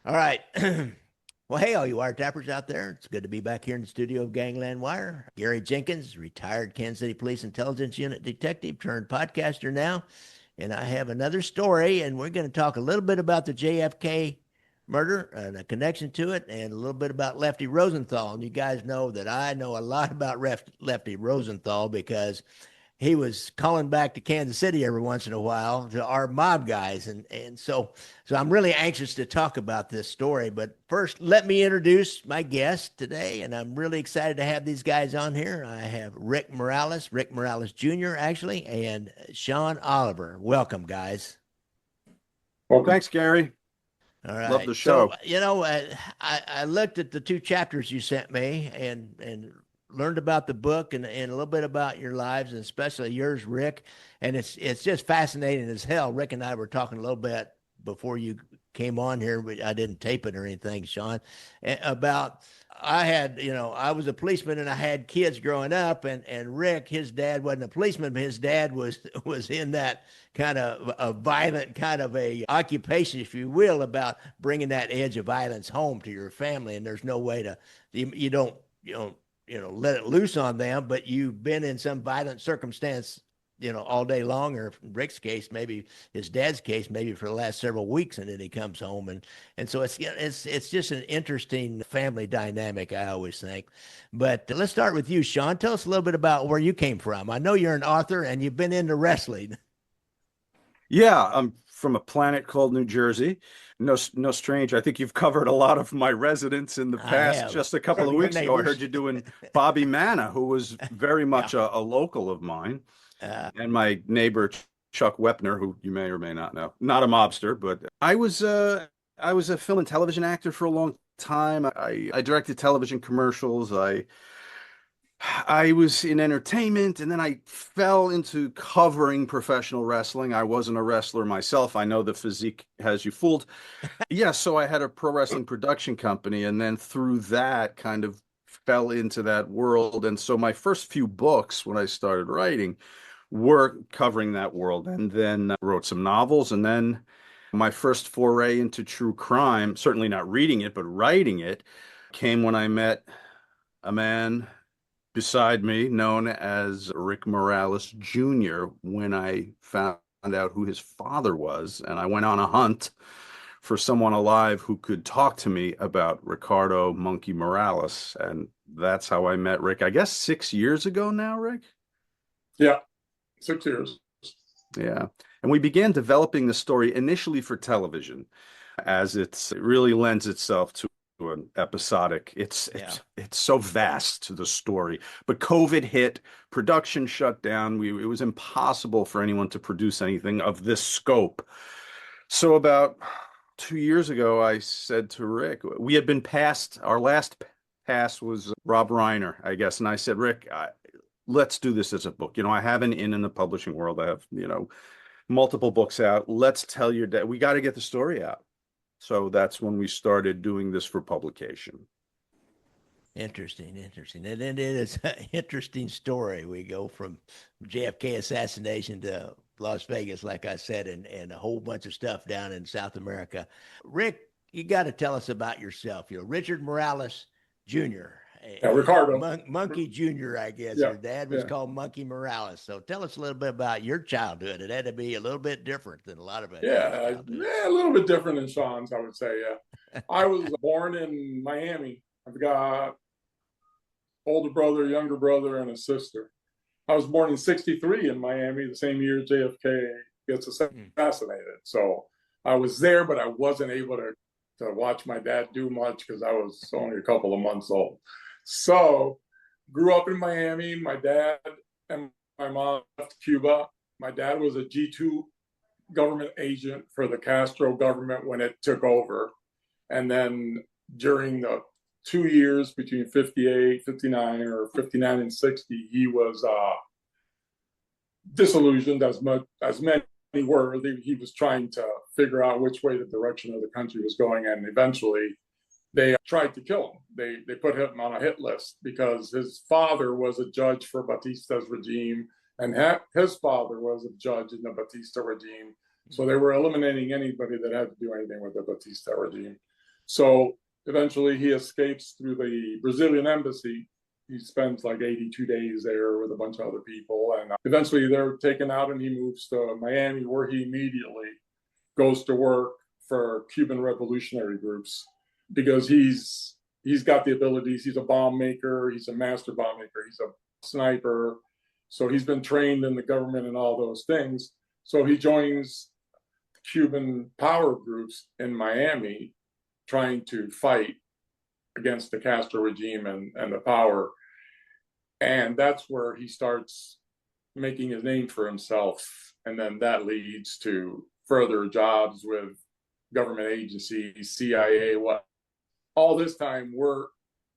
All right. Well, hey, all you wiretappers out there. It's good to be back here in the studio of Gangland Wire. Gary Jenkins, retired Kansas City Police Intelligence Unit detective turned podcaster now. And I have another story, and we're going to talk a little bit about the JFK murder and a connection to it, and a little bit about Lefty Rosenthal. And you guys know that I know a lot about Lefty Rosenthal because he was calling back to Kansas City every once in a while to our mob guys, and so I'm really anxious to talk about this story. But first, let me introduce my guest today, and I'm really excited to have these guys on here. I have Rick Morales Jr. actually, and Sean Oliver. Welcome, guys. Well, thanks, Gary. All Love right. the So, show. I looked at the two chapters you sent me and learned about the book and a little bit about your lives and especially yours, Rick. And it's just fascinating as hell. Rick and I were talking a little bit before you came on here, but I didn't tape it or anything, Sean, about I had, I was a policeman and I had kids growing up, and Rick, his dad wasn't a policeman, but his dad was in that kind of a violent kind of a occupation, if you will, about bringing that edge of violence home to your family. And there's no way to you don't let it loose on them, but you've been in some violent circumstance all day long, or in Rick's case, maybe his dad's case, maybe for the last several weeks, and then he comes home, and so it's just an interesting family dynamic, I always think. But let's start with you, Sean. Tell us a little bit about where you came from. I know you're an author and you've been into wrestling. Yeah, I'm from a planet called New Jersey. No stranger. I think you've covered a lot of my residents in the I past. have. Just a couple of We're weeks ago, I neighbors. heard you doing Bobby Manna, who was very Yeah. much a local of mine, Uh, and my neighbor Chuck Wepner, who you may or may not know. Not a mobster, but I was a film and television actor for a long time. I directed television commercials. I was in entertainment and then I fell into covering professional wrestling. I wasn't a wrestler myself. I know the physique has you fooled. Yeah, so I had a pro wrestling production company and then through that kind of fell into that world. And so my first few books when I started writing were covering that world and then wrote some novels and then my first foray into true crime, certainly not reading it, but writing it, came when I met a man beside me, known as Rick Morales Jr., when I found out who his father was. And I went on a hunt for someone alive who could talk to me about Ricardo Monkey Morales. And that's how I met Rick, I guess 6 years ago now, Rick? Yeah, 6 years. Yeah. And we began developing the story initially for television, as it really lends itself to an episodic. It's yeah. it's it's so vast to the story. But COVID hit, production shut down. It was impossible for anyone to produce anything of this scope. So about 2 years ago, I said to Rick, we had been passed, our last pass was Rob Reiner, I guess. And I said, Rick, let's do this as a book. I have an in the publishing world. I have, multiple books out. Let's tell your dad, we got to get the story out. So that's when we started doing this for publication. Interesting, interesting. And it is an interesting story. We go from JFK assassination to Las Vegas, like I said, and a whole bunch of stuff down in South America. Rick, you got to tell us about yourself. Richard Morales Jr., Yeah, Ricardo. Monkey Jr., I guess. Yeah, Your dad was yeah, called Monkey Morales. So tell us a little bit about your childhood. It had to be a little bit different than a lot of kids' childhoods. yeah. A little bit different than Sean's, I would say. Yeah, I was born in Miami. I've got older brother, younger brother, and a sister. I was born in '63 in Miami, the same year JFK gets Hmm. assassinated. So I was there, but I wasn't able to watch my dad do much because I was only a couple of months old. So grew up in Miami. My dad and my mom left Cuba. My dad was a G2 government agent for the Castro government when it took over. And then during the 2 years between 58, 59, or 59 and 60, he was disillusioned as much as many were. He was trying to figure out which way the direction of the country was going, and eventually they tried to kill him. They put him on a hit list because his father was a judge for Batista's regime, and his father was a judge in the Batista regime. So they were eliminating anybody that had to do anything with the Batista regime. So eventually he escapes through the Brazilian embassy. He spends like 82 days there with a bunch of other people. And eventually they're taken out and he moves to Miami, where he immediately goes to work for Cuban revolutionary groups because he's got the abilities. He's a bomb maker. He's a master bomb maker. He's a sniper. So he's been trained in the government and all those things. So he joins Cuban power groups in Miami trying to fight against the Castro regime and the power. And that's where he starts making a name for himself. And then that leads to further jobs with government agencies, CIA, what. All this time, we're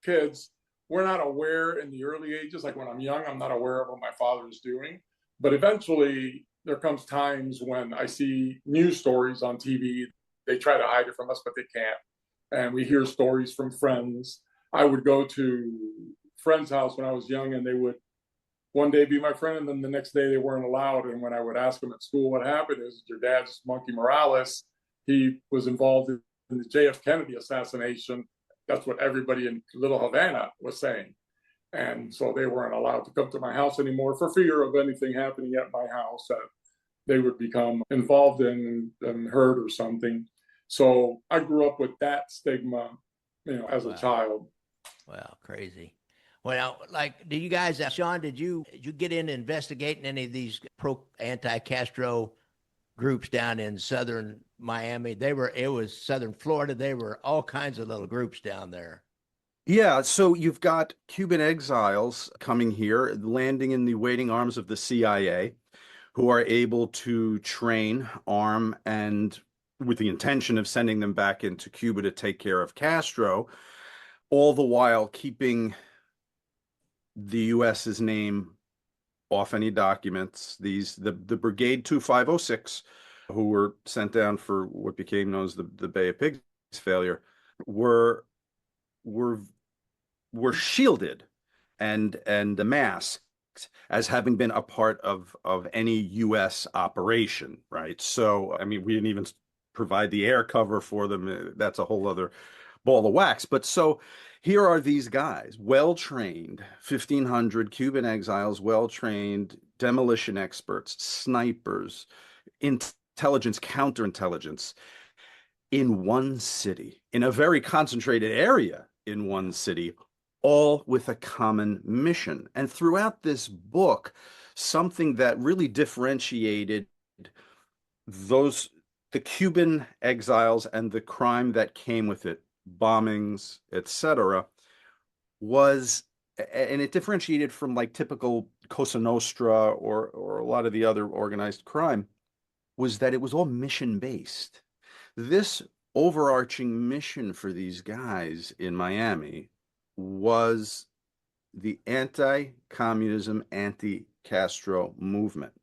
kids. We're not aware in the early ages, like when I'm young, I'm not aware of what my father is doing. But eventually, there comes times when I see news stories on TV. They try to hide it from us, but they can't. And we hear stories from friends. I would go to friend's house when I was young, and they would one day be my friend, and then the next day they weren't allowed. And when I would ask them at school what happened, is your dad's Monkey Morales. He was involved in the JFK Kennedy assassination. That's what everybody in Little Havana was saying. And so they weren't allowed to come to my house anymore for fear of anything happening at my house that they would become involved in and hurt or something. So I grew up with that stigma, as a child. Wow, crazy. Well, like, do you guys, Sean, did you get into investigating any of these anti-Castro groups down in southern Miami? It was southern Florida. They were all kinds of little groups down there. Yeah, so you've got Cuban exiles coming here, landing in the waiting arms of the CIA, who are able to train, arm, and with the intention of sending them back into Cuba to take care of Castro, all the while keeping the US's name off any documents. The Brigade 2506, who were sent down for what became known as the Bay of Pigs failure, were shielded and masked as having been a part of any U.S. operation, right? So, I mean, we didn't even provide the air cover for them. That's a whole other ball of wax. But so here are these guys, well-trained, 1,500 Cuban exiles, well-trained demolition experts, snipers, intelligence, counterintelligence, in one city, in a very concentrated area in one city, all with a common mission. And throughout this book, something that really differentiated the Cuban exiles and the crime that came with it, bombings, etc., was, and it differentiated from like typical Cosa Nostra or a lot of the other organized crime, was that it was all mission based. This overarching mission for these guys in Miami was the anti-communism, anti-Castro movement.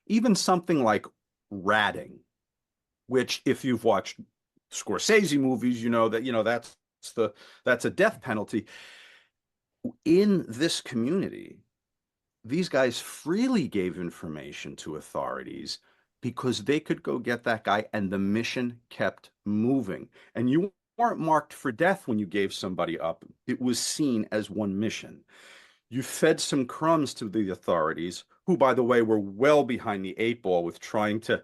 Even something like ratting, which if you've watched Scorsese movies, you know that's a death penalty. In this community, these guys freely gave information to authorities because they could go get that guy, and the mission kept moving. And you weren't marked for death when you gave somebody up. It was seen as one mission. You fed some crumbs to the authorities, who, by the way, were well behind the eight ball with trying to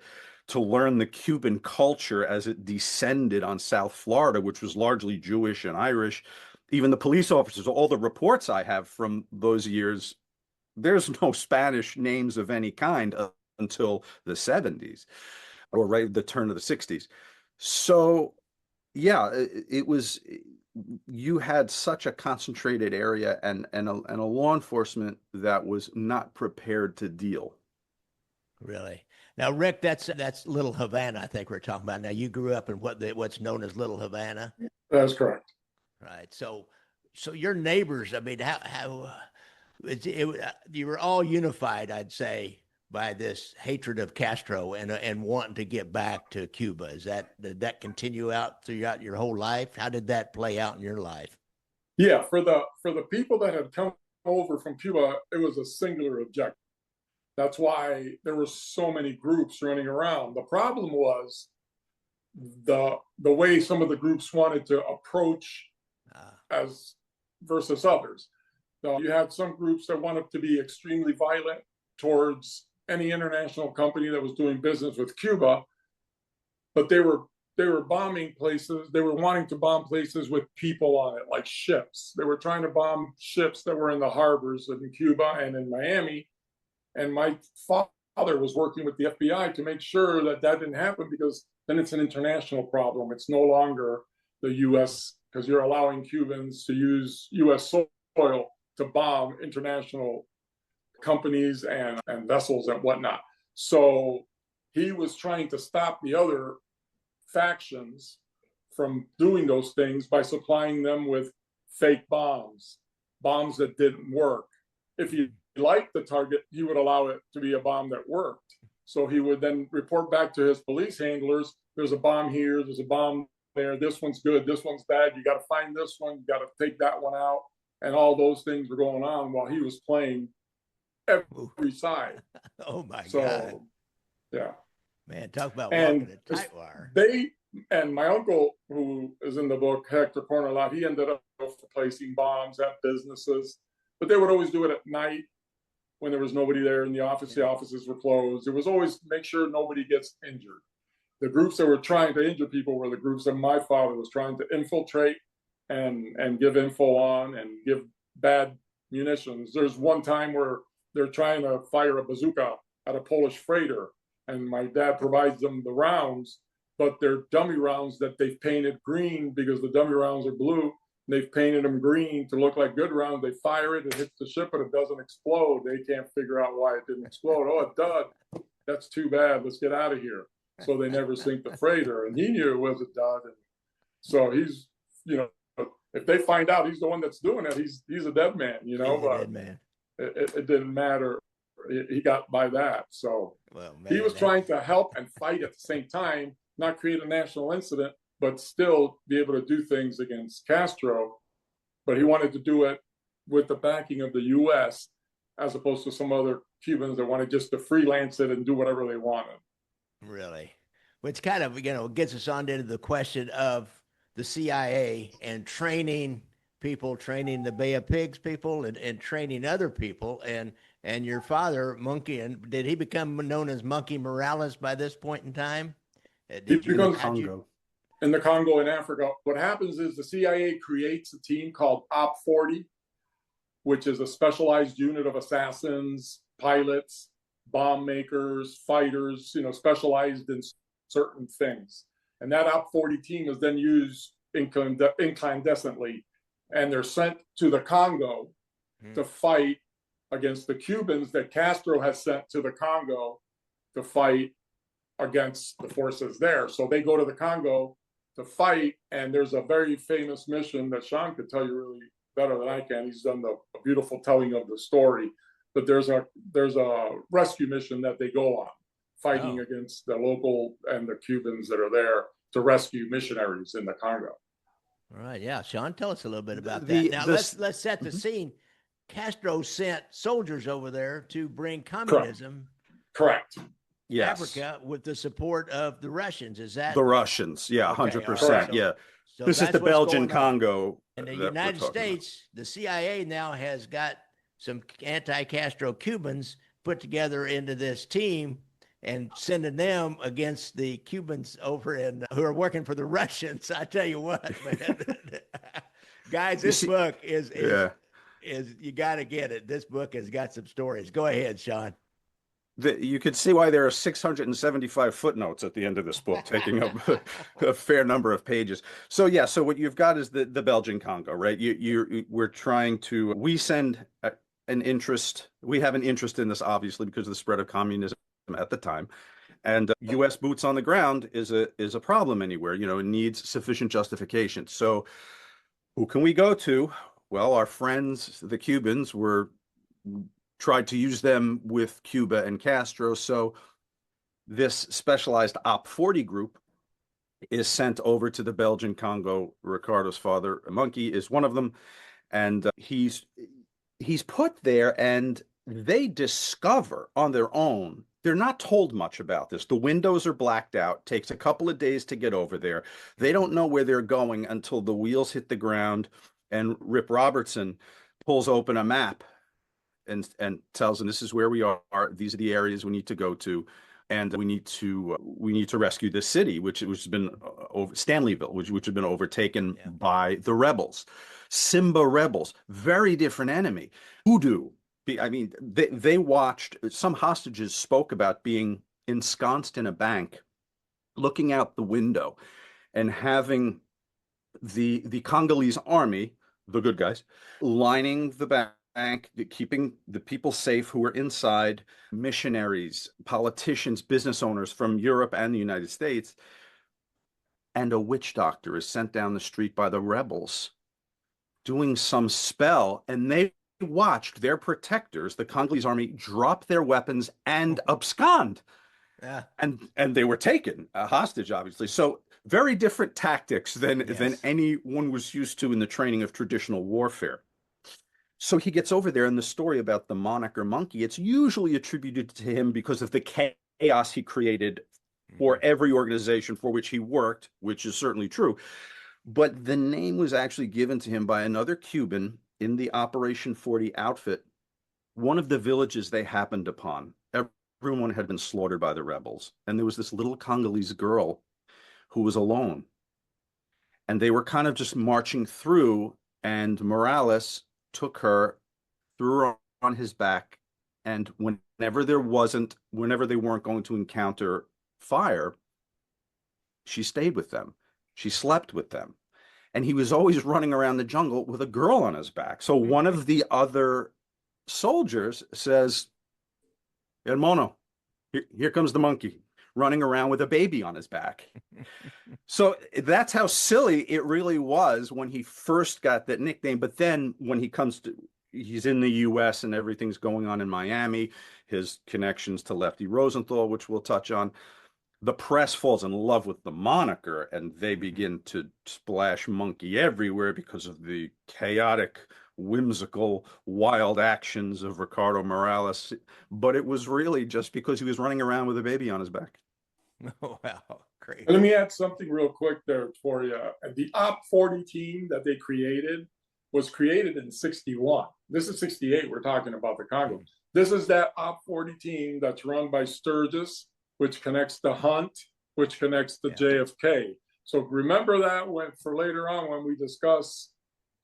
learn the Cuban culture as it descended on South Florida, which was largely Jewish and Irish. Even the police officers, all the reports I have from those years, there's no Spanish names of any kind until the 70s or right at the turn of the 60s. So, yeah, it was, you had such a concentrated area and a law enforcement that was not prepared to deal. Really? Now, Rick, that's Little Havana, I think we're talking about. Now, you grew up in what's known as Little Havana. That's correct. Right. So your neighbors, I mean, you were all unified, I'd say, by this hatred of Castro and wanting to get back to Cuba. Did that continue out throughout your whole life? How did that play out in your life? Yeah, for the people that had come over from Cuba, it was a singular objective. That's why there were so many groups running around. The problem was the way some of the groups wanted to approach as versus others. So you had some groups that wanted to be extremely violent towards any international company that was doing business with Cuba, but they were bombing places. They were wanting to bomb places with people on it, like ships. They were trying to bomb ships that were in the harbors in Cuba and in Miami. And my father was working with the FBI to make sure that that didn't happen, because then it's an international problem. It's no longer the U.S., because you're allowing Cubans to use U.S. soil to bomb international companies and vessels and whatnot. So he was trying to stop the other factions from doing those things by supplying them with fake bombs that didn't work. If he liked the target, he would allow it to be a bomb that worked. So he would then report back to his police handlers, there's a bomb here, there's a bomb there, this one's good, this one's bad, you got to find this one, you got to take that one out. And all those things were going on while he was playing every side. Oh my So, God. Yeah. Man, talk about walking a tight wire. And my uncle, who is in the book, Hector Cornelot, he ended up placing bombs at businesses, but they would always do it at night when there was nobody there in the office. The offices were closed. It was always make sure nobody gets injured. The groups that were trying to injure people were the groups that my father was trying to infiltrate and give info on and give bad munitions. There's one time where they're trying to fire a bazooka at a Polish freighter, and my dad provides them the rounds, but they're dummy rounds that they've painted green because the dummy rounds are blue. They've painted them green to look like good rounds. They fire it, it hits the ship, but it doesn't explode. They can't figure out why it didn't explode. Oh, it dud. That's too bad. Let's get out of here. So they never sink the freighter. And he knew it was a dud. And so he's, if they find out he's the one that's doing it, he's a dead man, He's a dead man. It didn't matter. He got by that. So he was trying to help and fight at the same time, not create a national incident, but still be able to do things against Castro. But he wanted to do it with the backing of the U.S., as opposed to some other Cubans that wanted just to freelance it and do whatever they wanted. Really? Which kind of, gets us on into the question of the CIA and training people, training the Bay of Pigs people and training other people. And your father, Monkey, and did he become known as Monkey Morales by this point in time? Congo. In the Congo in Africa, what happens is the CIA creates a team called Op 40, which is a specialized unit of assassins, pilots, bomb makers, fighters, specialized in certain things. And that Op 40 team is then used incandescently, and they're sent to the Congo to fight against the Cubans that Castro has sent to the Congo to fight against the forces there. So they go to the Congo to fight, and there's a very famous mission that Sean could tell you really better than I can. He's done a beautiful telling of the story. But there's a rescue mission that they go on, fighting against the local and the Cubans that are there to rescue missionaries in the Congo. All right, yeah, Sean, tell us a little bit about that. Now let's set the scene. Castro sent soldiers over there to bring communism. Correct. Yes. Africa with the support of the Russians. Is that the Russians? Yeah, 100%. Yeah. So this is the Belgian Congo. In the United States, the CIA now has got some anti-Castro Cubans put together into this team and sending them against the Cubans over who are working for the Russians. I tell you what, man, guys, this book is you got to get it. This book has got some stories. Go ahead, Sean. You could see why there are 675 footnotes at the end of this book, taking up a fair number of pages. So so what you've got is the Belgian Congo, right? We send an interest. We have an interest in this, obviously, because of the spread of communism at the time, and U.S. boots on the ground is a problem anywhere. It needs sufficient justification. So who can we go to? Well, our friends, the Cubans, tried to use them with Cuba and Castro. So this specialized Op 40 group is sent over to the Belgian Congo. Ricardo's father, Monkey, is one of them. And he's put there, and they discover on their own they're not told much about this. The windows are blacked out. Takes a couple of days to get over there. They don't know where they're going until the wheels hit the ground and Rip Robertson pulls open a map and tells them this is where we are. These are the areas we need to go to, and we need to rescue this city, which has been over Stanleyville, which had been overtaken by the rebels, Simba rebels, very different enemy. Voodoo. I mean, they watched. Some hostages spoke about being ensconced in a bank, looking out the window, and having the Congolese army, the good guys, lining the bank, keeping the people safe who were inside, missionaries, politicians, business owners from Europe and the United States. And a witch doctor is sent down the street by the rebels doing some spell, and they watched their protectors, the Congolese army, drop their weapons and abscond. Yeah. And they were taken hostage, obviously. So very different tactics than anyone was used to in the training of traditional warfare. So he gets over there, and the story about the moniker monkey, it's usually attributed to him because of the chaos he created for every organization for which he worked, which is certainly true. But the name was actually given to him by another Cuban in the Operation 40 outfit. One of the villages they happened upon, everyone had been slaughtered by the rebels. And there was this little Congolese girl who was alone. And they were kind of just marching through, and Morales took her, threw her on his back, and whenever they weren't going to encounter fire, she stayed with them. She slept with them. And he was always running around the jungle with a girl on his back. So one of the other soldiers says, Hermano, here comes the monkey, running around with a baby on his back. So that's how silly it really was when he first got that nickname. But then when he's in the US and everything's going on in Miami, his connections to Lefty Rosenthal, which we'll touch on, the press falls in love with the moniker, and they begin to splash monkey everywhere because of the chaotic, whimsical, wild actions of Ricardo Morales. But it was really just because he was running around with a baby on his back. Oh, wow, great. Let me add something real quick there for you. The Op 40 team that they created was created in 61. This is 68. We're talking about the Congo. This is that Op 40 team that's run by Sturgis, which connects to Hunt, which connects to JFK. So remember that for later on when we discuss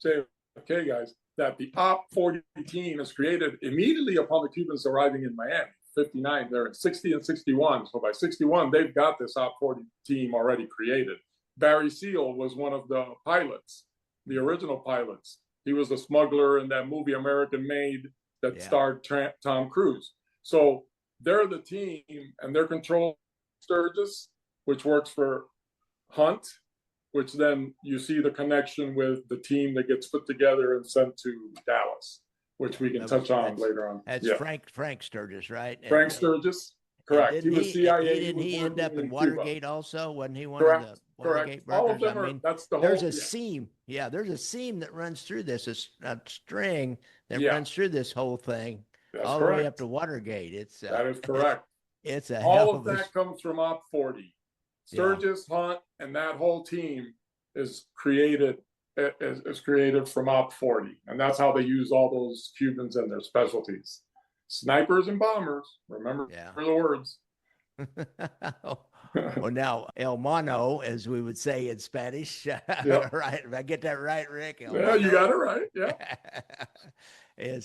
JFK, guys, that the Op 40 team is created immediately upon the Cubans arriving in Miami. 59, they're at 60 and 61. So by 61, they've got this Op 40 team already created. Barry Seal was one of the pilots, the original pilots. He was a smuggler in that movie American Made that starred Tom Cruise. So they're the team, and they're controlling Sturgis, which works for Hunt, which then you see the connection with the team that gets put together and sent to Dallas, which we can touch on later on. That's Frank Sturgis, right? Frank Sturgis, correct. He was CIA. Didn't he end up in Watergate also? Wasn't he one correct, of the Watergate correct. All of brothers? them that's the there's whole, a seam. Yeah, there's a seam that runs through this, a string that runs through this whole thing. That's all correct. the way up to Watergate. That is correct. It's a all of that comes from Op 40. Sturgis, Hunt, and that whole team is created from Op 40, and that's how they use all those Cubans and their specialties: snipers and bombers. Remember the words. Well, now El Mono, as we would say in Spanish, right? If I get that right, Rick. Yeah, you got it right. Yeah.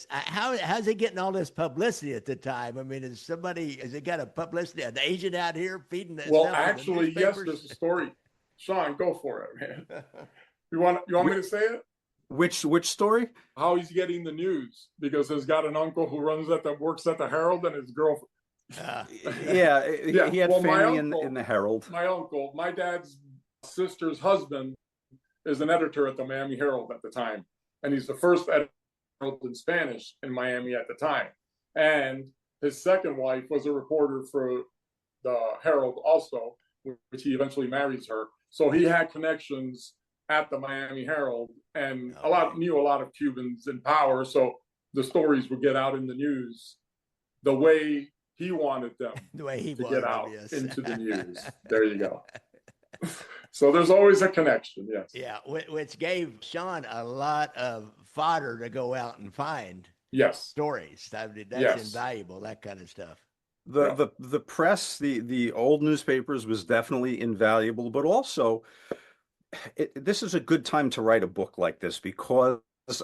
How's it getting all this publicity at the time? I mean, has it got an agent out here feeding this? Well, actually, yes, there's a story. Sean, go for it, man. You want me to say it? Which story? How he's getting the news, because he's got an uncle who works at the Herald, and his girlfriend. He had family in the Herald. My uncle, my dad's sister's husband, is an editor at the Miami Herald at the time, and he's the first editor in Spanish in Miami at the time. And his second wife was a reporter for the Herald also, which he eventually marries her. So he had connections at the Miami Herald, and knew a lot of Cubans in power. So the stories would get out in the news the way he wanted them The way he to wanted get out them, yes. into the news. There you go. So there's always a connection, yes. Yeah, which gave Sean a lot of fodder to go out and find Yes. stories. I mean, that's Yes. invaluable, that kind of stuff. The press, the old newspapers was definitely invaluable, but also this is a good time to write a book like this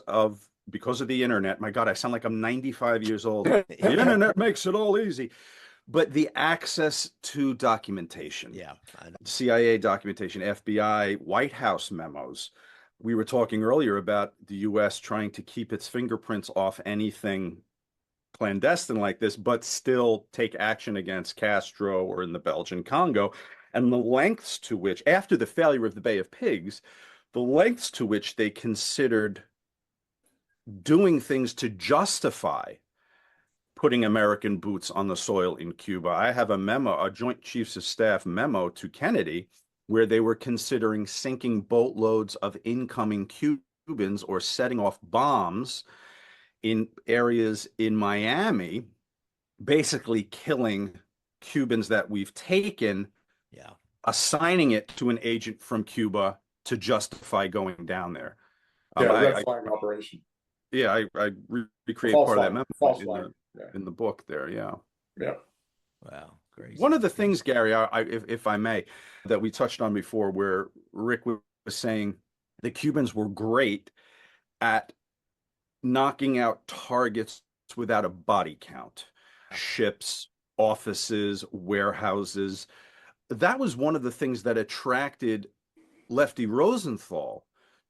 of the internet. My God, I sound like I'm 95 years old. The internet makes it all easy. But the access to documentation, Yeah, I know. CIA documentation, FBI, White House memos. We were talking earlier about the U.S. trying to keep its fingerprints off anything clandestine like this, but still take action against Castro or in the Belgian Congo. And the lengths to which, after the failure of the Bay of Pigs, the lengths to which they considered doing things to justify putting American boots on the soil in Cuba. I have a memo, a Joint Chiefs of Staff memo to Kennedy, where they were considering sinking boatloads of incoming Cubans or setting off bombs in areas in Miami, basically killing Cubans that we've taken, Yeah, assigning it to an agent from Cuba to justify going down there. Red flag operation. Yeah, I recreate part of that memo in the book there. Yeah. Yeah. Wow, crazy. One of the things, Gary, if I may, that we touched on before, where Rick was saying the Cubans were great at knocking out targets without a body count, ships, offices, warehouses. That was one of the things that attracted Lefty Rosenthal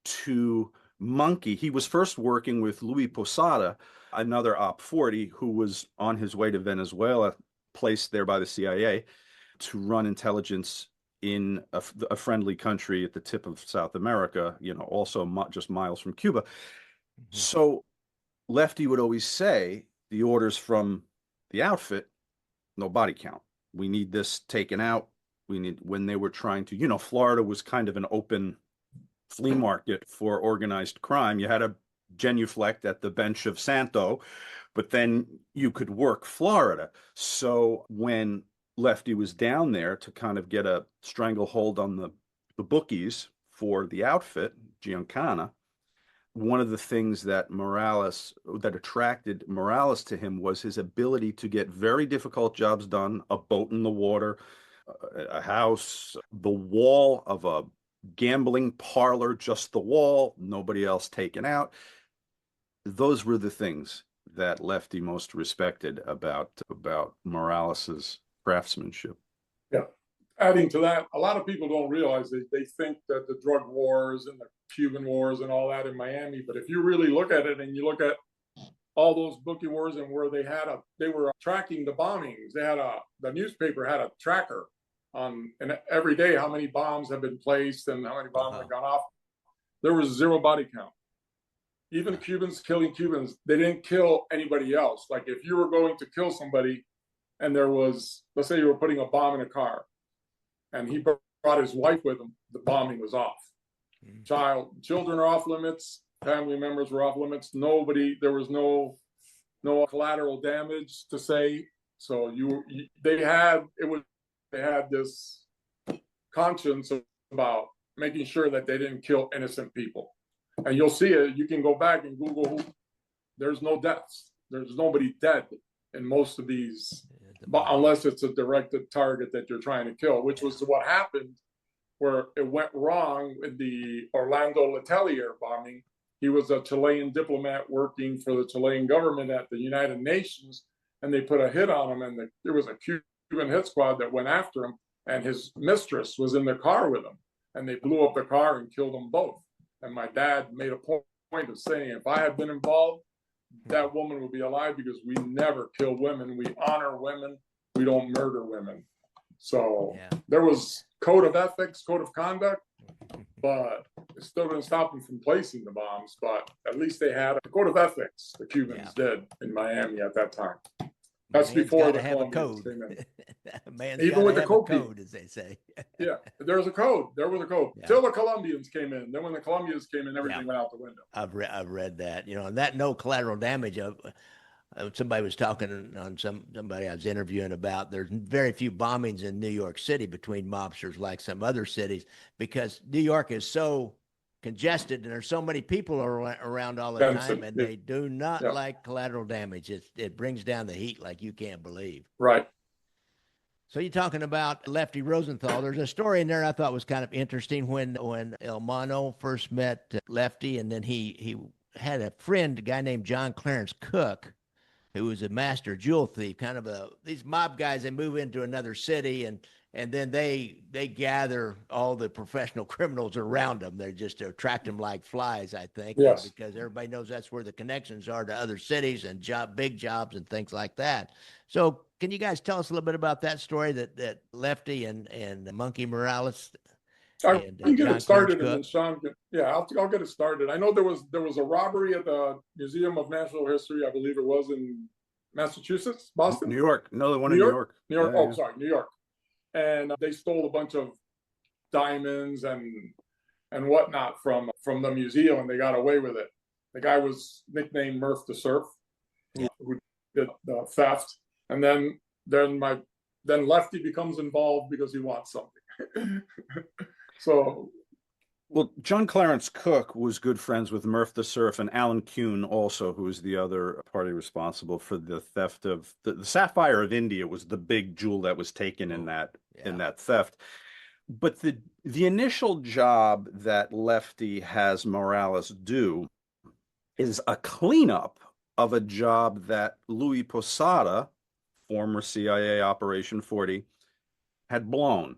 to Monkey. He was first working with Louis Posada, another Op 40 who was on his way to Venezuela, placed there by the CIA to run intelligence in a friendly country at the tip of South America, also just miles from Cuba. Mm-hmm. So Lefty would always say the orders from the outfit, no body count. We need this taken out. When they were trying to, Florida was kind of an open flea market for organized crime. You had a genuflect at the bench of Santo, but then you could work Florida. So when Lefty was down there to kind of get a stranglehold on the bookies for the outfit, Giancana, one of the things that attracted Morales to him was his ability to get very difficult jobs done, a boat in the water, a house, the wall of a gambling parlor, just the wall, nobody else taken out. Those were the things that Lefty most respected about Morales's craftsmanship. Yeah. Adding to that, a lot of people don't realize they think that the drug wars and the Cuban wars and all that in Miami, but if you really look at it and you look at all those bookie wars and where they were tracking the bombings, the newspaper had a tracker on, and every day how many bombs have been placed and how many bombs have gone off. There was zero body count. Even Cubans killing Cubans, they didn't kill anybody else. Like if you were going to kill somebody and there was, let's say you were putting a bomb in a car and he brought his wife with him, the bombing was off. Children are off limits, family members were off limits. There was no collateral damage to say. So they had this conscience about making sure that they didn't kill innocent people. And you'll see it. You can go back and Google. There's no deaths. There's nobody dead in most of these, unless it's a directed target that you're trying to kill, which was what happened where it went wrong with the Orlando Letelier bombing. He was a Chilean diplomat working for the Chilean government at the United Nations, and they put a hit on him, and there was a Cuban hit squad that went after him, and his mistress was in the car with him, and they blew up the car and killed them both. And my dad made a point of saying, if I had been involved, that woman would be alive because we never kill women. We honor women. We don't murder women. So there was code of ethics, code of conduct, but it still didn't stop them from placing the bombs. But at least they had a code of ethics, the Cubans did in Miami at that time. That's before the Colombians came in. Even with the code, as they say. Yeah, there was a code. There was a code till the Colombians came in. Then when the Colombians came in, everything went out the window. I've read that. And that no collateral damage of somebody was talking on somebody I was interviewing about. There's very few bombings in New York City between mobsters like some other cities because New York is so congested and there's so many people around all the time, and they do not like collateral damage. It brings down the heat like you can't believe. Right. So you're talking about Lefty Rosenthal. There's a story in there I thought was kind of interesting when El Mono first met Lefty, and then he had a friend, a guy named John Clarence Cook, who was a master jewel thief, kind of these mob guys. They move into another city and then they gather all the professional criminals around them. They just attract them like flies, I think, yes, because everybody knows that's where the connections are to other cities and big jobs and things like that. So can you guys tell us a little bit about that story that Lefty and Monkey Morales I can get it started, and then Cook? Sean I'll get it started. I know there was a robbery at the Museum of Natural History, I believe it was in Massachusetts, Boston, New York. No, the one in New York. New York. Oh, sorry, New York. And they stole a bunch of diamonds and whatnot from the museum, and they got away with it. The guy was nicknamed Murph the Surf, who did the theft, and then Lefty becomes involved because he wants something. So, well, John Clarence Cook was good friends with Murph the Surf and Alan Kuhn also, who was the other party responsible for the theft of the Sapphire of India was the big jewel that was taken in that theft. But the initial job that Lefty has Morales do is a cleanup of a job that Louis Posada, former CIA Operation 40, had blown.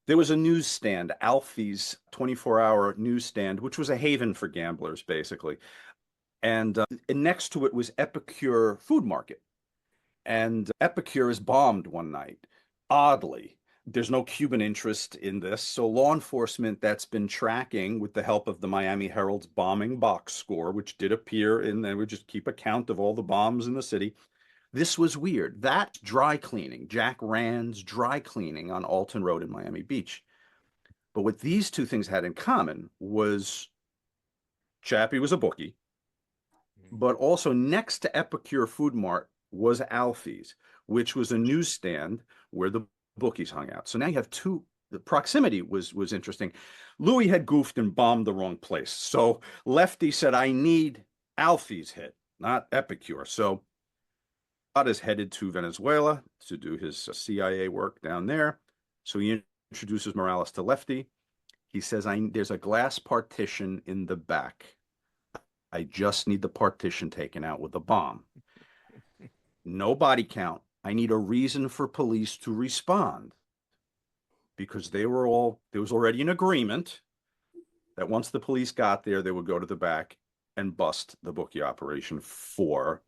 There was a newsstand, Alfie's 24-hour newsstand, which was a haven for gamblers, basically. And next to it was Epicure Food Market. And Epicure is bombed one night. Oddly, there's no Cuban interest in this. So law enforcement that's been tracking with the help of the Miami Herald's bombing box score, which did appear in, they would just keep account of all the bombs in the city. This was weird. That dry cleaning, Jack Rand's dry cleaning on Alton Road in Miami Beach. But what these two things had in common was Chappie was a bookie, but also next to Epicure Food Mart was Alfie's, which was a newsstand where the bookies hung out. So now you have two. The proximity was interesting. Louis had goofed and bombed the wrong place. So Lefty said, I need Alfie's hit, not Epicure. So is headed to Venezuela to do his CIA work down there. So he introduces Morales to Lefty. He says, there's a glass partition in the back. I just need the partition taken out with a bomb. No body count. I need a reason for police to respond. Because there was already an agreement that once the police got there, they would go to the back and bust the bookie operation for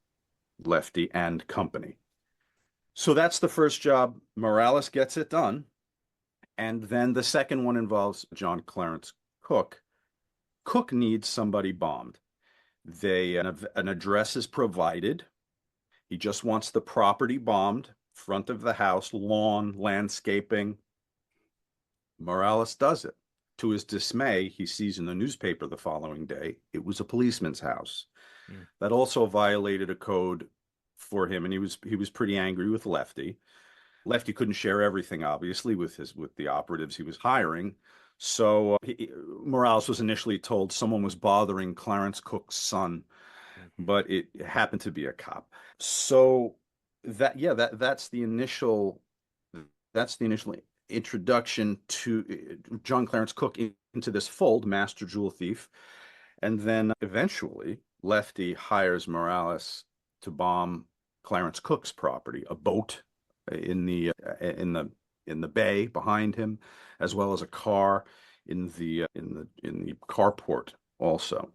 Lefty and company. So that's the first job. Morales gets it done. And then the second one involves John Clarence Cook. Cook needs somebody bombed. An address is provided. He just wants the property bombed, front of the house, lawn, landscaping. Morales does it. To his dismay, he sees in the newspaper the following day, it was a policeman's house. That also violated a code for him, and he was pretty angry with Lefty. Lefty couldn't share everything, obviously, with the operatives he was hiring. So Morales was initially told someone was bothering Clarence Cook's son, but it happened to be a cop. So that's the initial introduction to John Clarence Cook into this fold, master jewel thief, and then eventually Lefty hires Morales to bomb Clarence Cook's property, a boat in the bay behind him, as well as a car in the carport also.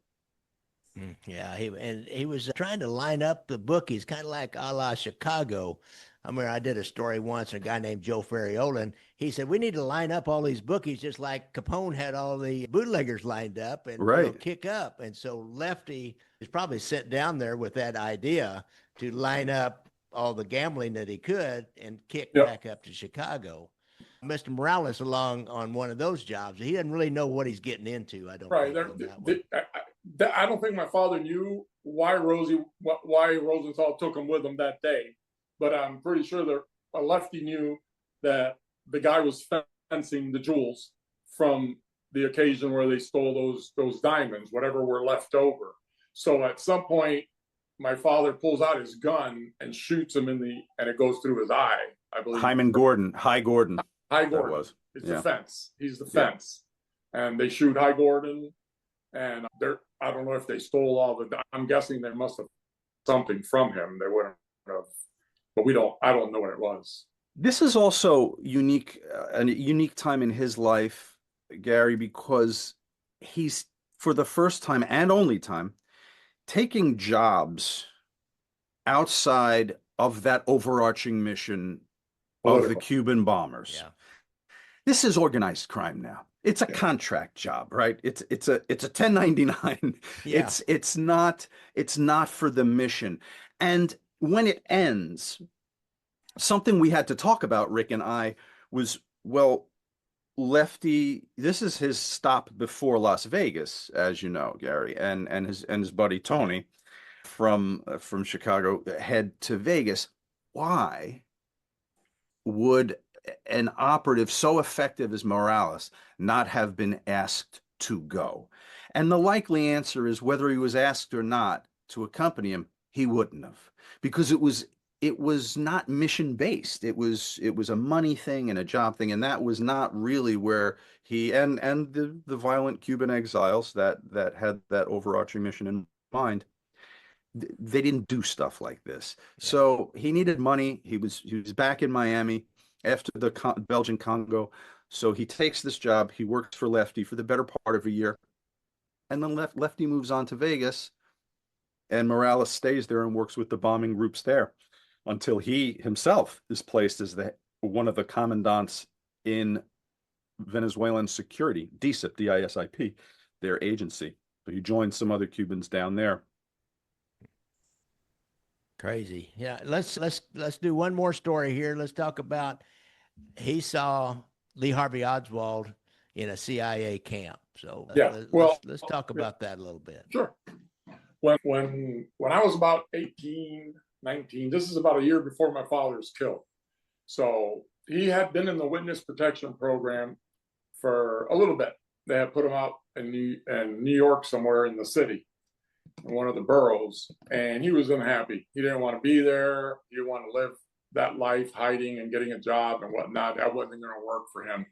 Yeah, he was trying to line up the bookies, kind of like a la Chicago. I mean, I did a story once, a guy named Joe Ferriola, and he said, we need to line up all these bookies just like Capone had all the bootleggers lined up, and we'll kick up. And so Lefty is probably sent down there with that idea to line up all the gambling that he could and kick back up to Chicago. Mr. Morales along on one of those jobs. He doesn't really know what he's getting into. I don't think. I don't think my father knew why Rosenthal took him with him that day, but I'm pretty sure that a lefty knew that the guy was fencing the jewels from the occasion where they stole those diamonds, whatever were left over. So at some point, my father pulls out his gun and shoots him and it goes through his eye, I believe. High Gordon. High Gordon. Was. It's the fence. He's the fence. Yeah. And they shoot High Gordon, and I don't know if they stole all I'm guessing they must have something from him. They wouldn't have, but I don't know what it was. This is also unique, a unique time in his life, Gary, because he's, for the first time and only time, taking jobs outside of that overarching mission of the Cuban bombers. Yeah. This is organized crime now. It's a contract job, right? It's a 1099. Yeah. It's not for the mission. And when it ends, something we had to talk about, Rick and I, was, well, Lefty, this is his stop before Las Vegas, as you know, Gary, and his buddy Tony from Chicago head to Vegas. Why would an operative so effective as Morales not have been asked to go? And the likely answer is, whether he was asked or not to accompany him, he wouldn't have, because it was not mission based. It was a money thing and a job thing, and that was not really where he and the violent Cuban exiles that had that overarching mission in mind. They didn't do stuff like this. Yeah. So he needed money. He was back in Miami after the Belgian Congo. So he takes this job. He works for Lefty for the better part of a year, and then Lefty moves on to Vegas, and Morales stays there and works with the bombing groups there until he himself is placed as one of the commandants in Venezuelan security, DISIP, D-I-S-I-P, their agency. So he joined some other Cubans down there. Crazy. Yeah, let's do one more story here. Let's talk about, he saw Lee Harvey Oswald in a CIA camp. So let's talk about that a little bit. Sure. When I was about 18, 19, this is about a year before my father was killed. So he had been in the witness protection program for a little bit. They had put him out in New York somewhere in the city, in one of the boroughs, and he was unhappy. He didn't want to be there. He didn't want to live that life hiding and getting a job and whatnot. That wasn't going to work for him.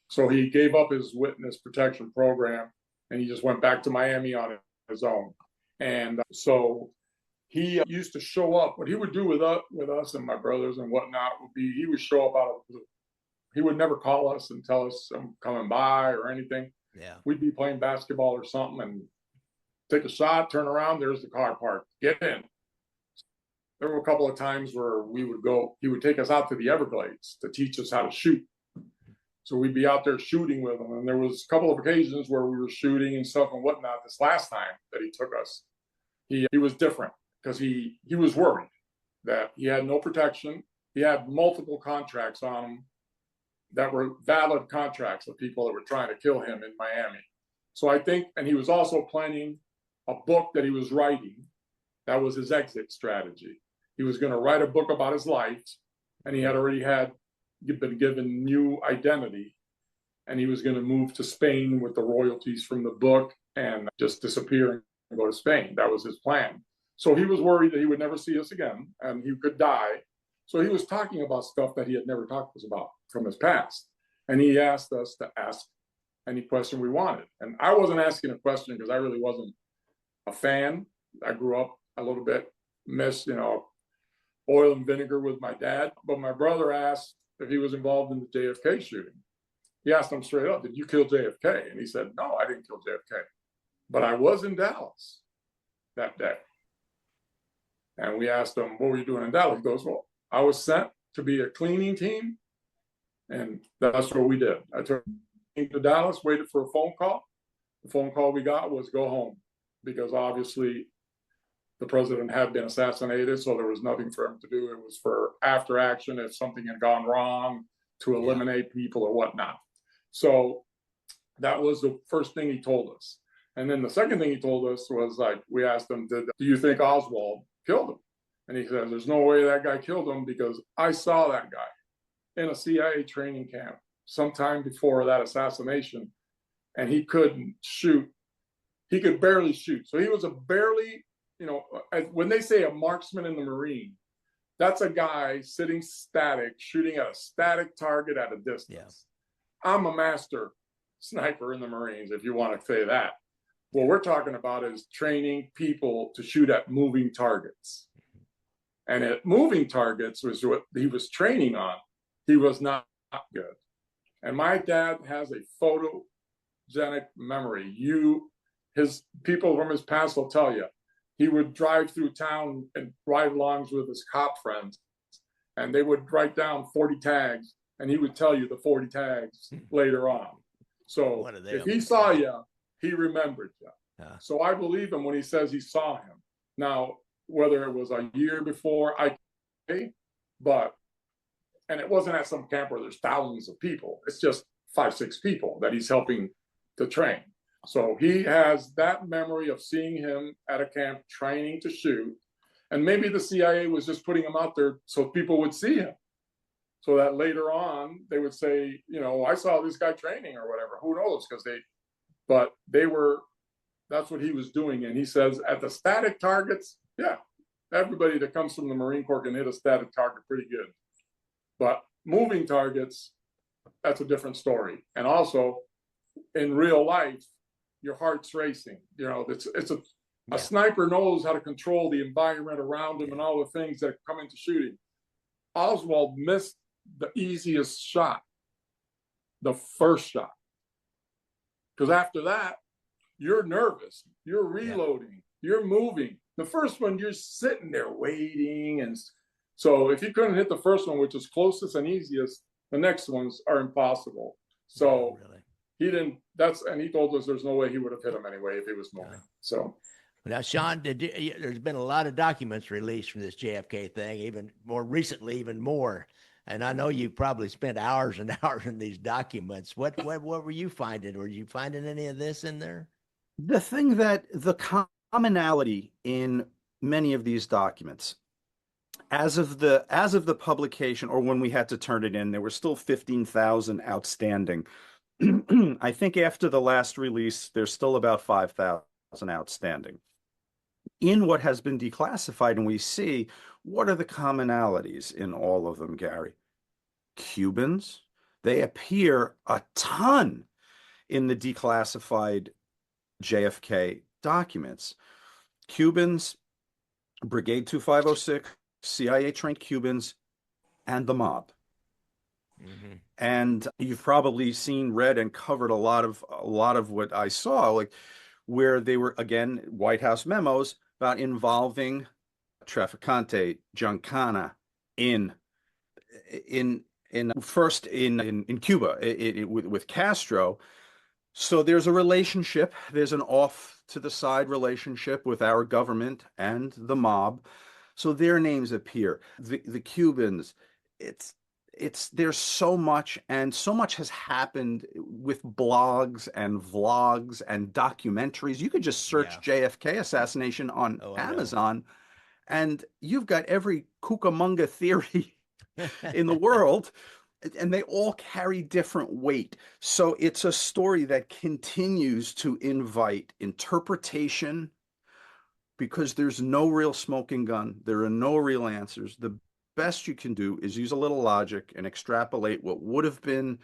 So he gave up his witness protection program, and he just went back to Miami on his own. And so he used to show up. What he would do with us and my brothers and whatnot would be, he would show up out of the blue. He would never call us and tell us I'm coming by or anything. Yeah. We'd be playing basketball or something and take a shot, turn around, there's the car parked, get in. There were a couple of times where he would take us out to the Everglades to teach us how to shoot. So we'd be out there shooting with him. And there was a couple of occasions where we were shooting and stuff and whatnot. This last time that he took us, he was different, because he was worried that he had no protection. He had multiple contracts on him that were valid contracts of people that were trying to kill him in Miami. So I think, and he was also planning a book that he was writing. That was his exit strategy. He was going to write a book about his life, and he had already been given new identity, and he was going to move to Spain with the royalties from the book and just disappear and go to Spain. That was his plan. So he was worried that he would never see us again and he could die. So he was talking about stuff that he had never talked to us about from his past. And he asked us to ask any question we wanted. And I wasn't asking a question because I really wasn't a fan. I grew up a little bit, oil and vinegar with my dad. But my brother asked if he was involved in the JFK shooting. He asked him straight up, did you kill JFK? And he said, no, I didn't kill JFK. But I was in Dallas that day. And we asked him, what were you doing in Dallas? He goes, well, I was sent to be a cleaning team. And that's what we did. I took him to Dallas, waited for a phone call. The phone call we got was go home, because obviously the president had been assassinated. So there was nothing for him to do. It was for after action if something had gone wrong, to eliminate people or whatnot. So that was the first thing he told us. And then the second thing he told us was like, we asked him, do you think Oswald killed him? And he said, there's no way that guy killed him because I saw that guy in a CIA training camp sometime before that assassination, and he couldn't shoot. He could barely shoot. So he was a barely, when they say a marksman in the Marine, that's a guy sitting static, shooting at a static target at a distance. Yeah. I'm a master sniper in the Marines, if you want to say that. What we're talking about is training people to shoot at moving targets. And at moving targets was what he was training on. He was not good. And my dad has a photogenic memory. His people from his past will tell you, he would drive through town and ride-alongs with his cop friends, and they would write down 40 tags, and he would tell you the 40 tags later on. So if he saw you, he remembered you. So I believe him when he says he saw him. Now, whether it was a year before, and it wasn't at some camp where there's thousands of people. It's just 5-6 people that he's helping to train. So he has that memory of seeing him at a camp training to shoot. And maybe the CIA was just putting him out there so people would see him. So that later on, they would say, I saw this guy training or whatever. Who knows? But that's what he was doing. And he says at the static targets, yeah, everybody that comes from the Marine Corps can hit a static target pretty good. But moving targets, that's a different story. And also in real life, your heart's racing. A sniper knows how to control the environment around him and all the things that come into shooting. Oswald missed the easiest shot, the first shot. Because after that, you're nervous, you're reloading, you're moving. The first one, you're sitting there waiting. And so if you couldn't hit the first one, which is closest and easiest, the next ones are impossible. So he didn't, and he told us there's no way he would have hit him anyway if he was moving. So now, Sean, there's been a lot of documents released from this JFK thing, even more recently, even more. And I know you probably spent hours and hours in these documents. What were you finding? Were you finding any of this in there? The thing that the commonality in many of these documents, as of the publication, or when we had to turn it in, there were still 15,000 outstanding. I think after the last release, there's still about 5,000 outstanding. In what has been declassified, and we see, what are the commonalities in all of them, Gary? Cubans, they appear a ton in the declassified JFK documents. Cubans, Brigade 2506, CIA-trained Cubans, and the mob. Mm-hmm. And you've probably seen, read, and covered a lot of what I saw, like where they were, again, White House memos about involving Trafficante, Giancana in Cuba with Castro. So there's a relationship, there's an off to the side relationship with our government and the mob. So their names appear. The Cubans, there's so much, and so much has happened with blogs and vlogs and documentaries. You could just search JFK assassination on Amazon, and you've got every Cucamonga theory in the world, and they all carry different weight. So it's a story that continues to invite interpretation, because there's no real smoking gun. There are no real answers. The best you can do is use a little logic and extrapolate what would have been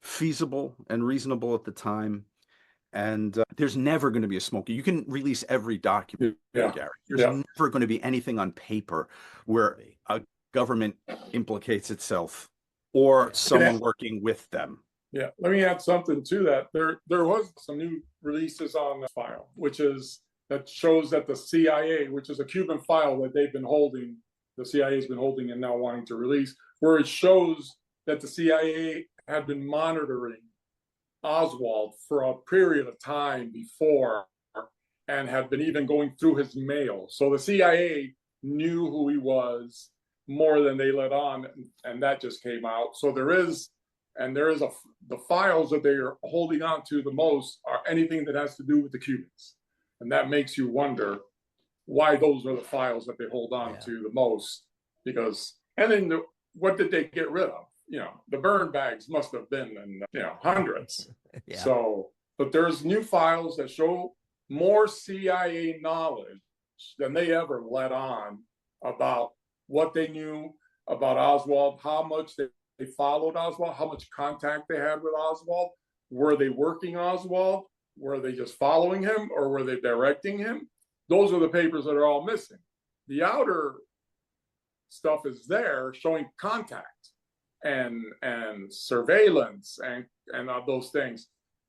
feasible and reasonable at the time. And there's never going to be a smoking. You can release every document, Gary. There's never going to be anything on paper where a government implicates itself or someone working with them. Yeah, let me add something to that. There was some new releases on the file, that shows that the CIA, which is a Cuban file that they've been holding, the CIA has been holding and now wanting to release, where it shows that the CIA had been monitoring Oswald for a period of time before and had been even going through his mail. So the CIA knew who he was more than they let on, and that just came out. So there is, And there is the files that they are holding on to the most are anything that has to do with the Cubans. And that makes you wonder why those are the files that they hold on to the most. Because, and then what did they get rid of? The burn bags must have been in, hundreds. So, but there's new files that show more CIA knowledge than they ever let on about what they knew about Oswald, how much they followed Oswald, how much contact they had with Oswald. Were they working Oswald? Were they just following him, or were they directing him? Those are the papers that are all missing. The outer stuff is there showing contact and surveillance and those things.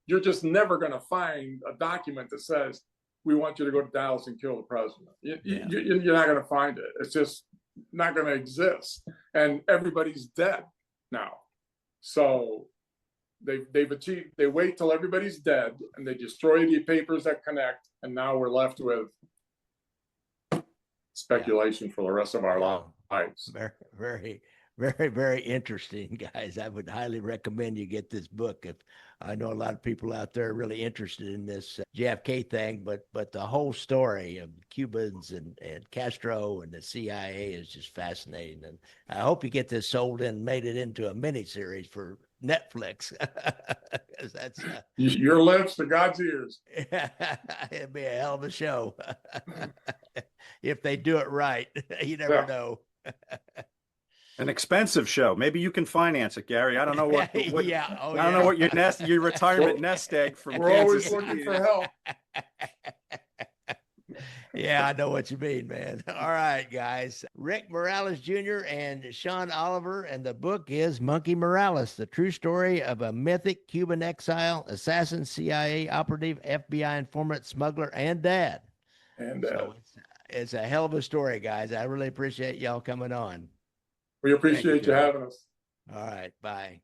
You're just never going to find a document that says, we want you to go to Dallas and kill the president. You're not going to find it. It's just not going to exist. And everybody's dead now. So they've achieved, they wait till everybody's dead and they destroy the papers that connect. And now we're left with speculation for the rest of our lives. Very, very, very, very interesting, guys. I would highly recommend you get this book. If I know a lot of people out there are really interested in this JFK thing, but the whole story of Cubans and Castro and the CIA is just fascinating. And I hope you get this sold and made it into a miniseries for Netflix. That's your lips to God's ears. It'd be a hell of a show if they do it right. You never know. An expensive show. Maybe you can finance it, Gary. I don't know what. I don't know what your retirement nest egg from. We're always looking for help. Yeah, I know what you mean, man. All right, guys. Rick Morales Jr. and Sean Oliver, and the book is Monkey Morales: The True Story of a Mythic Cuban Exile, Assassin, CIA Operative, FBI Informant, Smuggler, and Dad. And so it's a hell of a story, guys. I really appreciate y'all coming on. We appreciate you having us. All right. Bye.